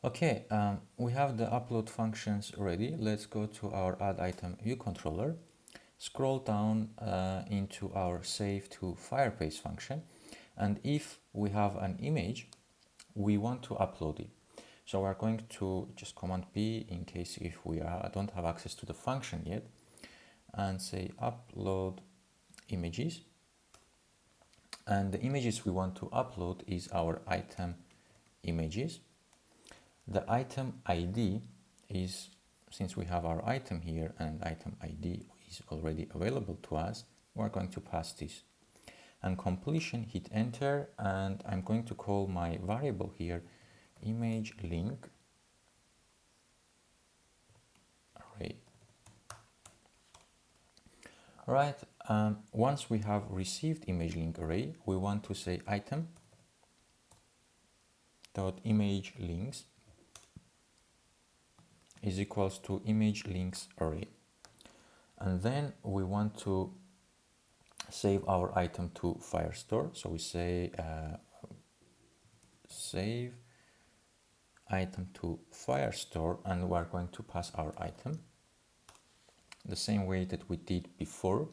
Okay, we have the upload functions ready. Let's go to our add item view controller, scroll down into our save to Firebase function, and if we have an image, we want to upload it. So we're going to just command P in case if we don't have access to the function yet, and say upload images. And the images we want to upload is our item images. The item ID is, since we have our item here and item ID is already available to us, we're going to pass this. And completion, hit enter, and I'm going to call my variable here image link array. All right, once we have received image link array, we want to say item dot image links is equals to image links array. And then we want to save our item to Firestore. So we say save item to Firestore, and we're going to pass our item the same way that we did before.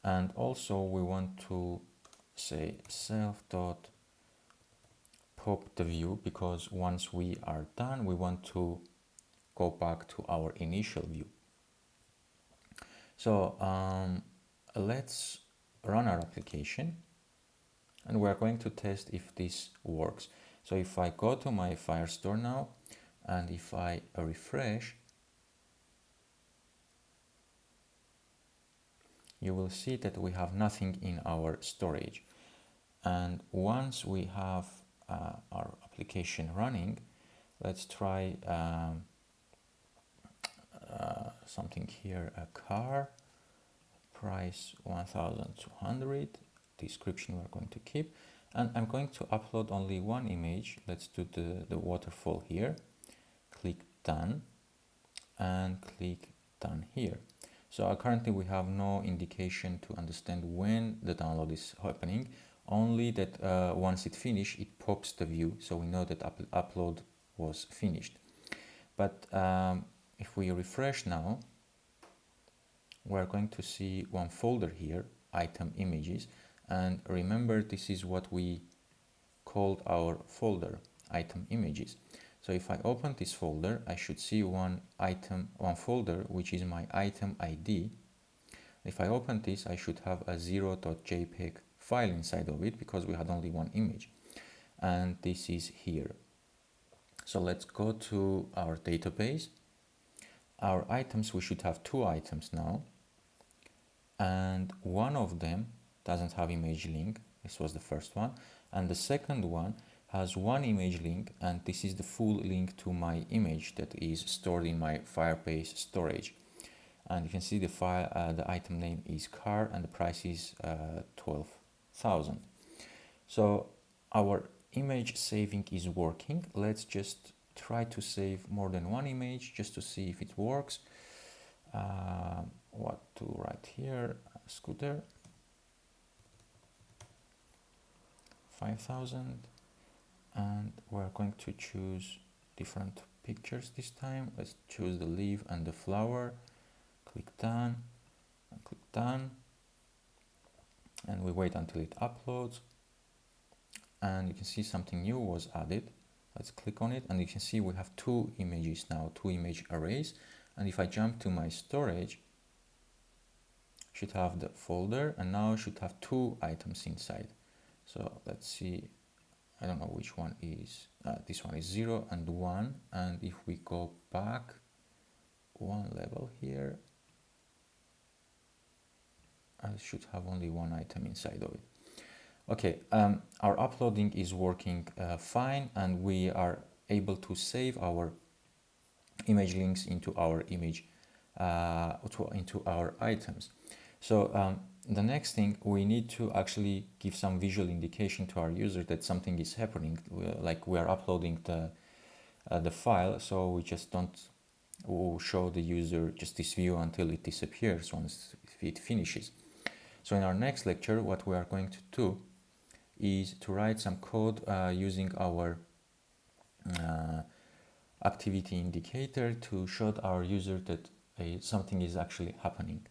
And also we want to say self dot pop the view, because once we are done, we want to go back to our initial view. So let's run our application, and we're going to test if this works. So if I go to my Firestore now, and if I refresh, you will see that we have nothing in our storage. And once we have our application running, let's try something here, a car, price 1,200, description we're going to keep, and I'm going to upload only one image. Let's do the waterfall here, click done, and click done here. So currently we have no indication to understand when the download is happening, only that once it finishes, it pops the view, so we know that upload was finished. But if we refresh now, we're going to see one folder here, item images, and remember this is what we called our folder, item images. So if I open this folder, I should see one folder, which is my item ID. If I open this, I should have a 0.jpg file inside of it, because we had only one image, and this is here. So let's go to our database. Our items, we should have two items now, and one of them doesn't have image link. This was the first one, and the second one has one image link, and this is the full link to my image that is stored in my Firebase storage. And you can see the file, the item name is car, and the price is 12,000. So our image saving is working. Let's just try to save more than one image just to see if it works. What to write here? Scooter 5,000, and we're going to choose different pictures this time. Let's choose the leaf and the flower. Click done and click done, and we wait until it uploads, and you can see something new was added. Let's click on it, and you can see we have two images now, two image arrays. And if I jump to my storage, I should have the folder, and now I should have two items inside. So let's see, I don't know which one is, this one is 0 and 1, and if we go back one level here, I should have only one item inside of it. Okay, our uploading is working fine, and we are able to save our image links into our image, into our items. So the next thing, we need to actually give some visual indication to our user that something is happening, like we are uploading the file, so we just don't show the user just this view until it disappears once it finishes. So in our next lecture, what we are going to do is to write some code using our activity indicator to show our user that something is actually happening.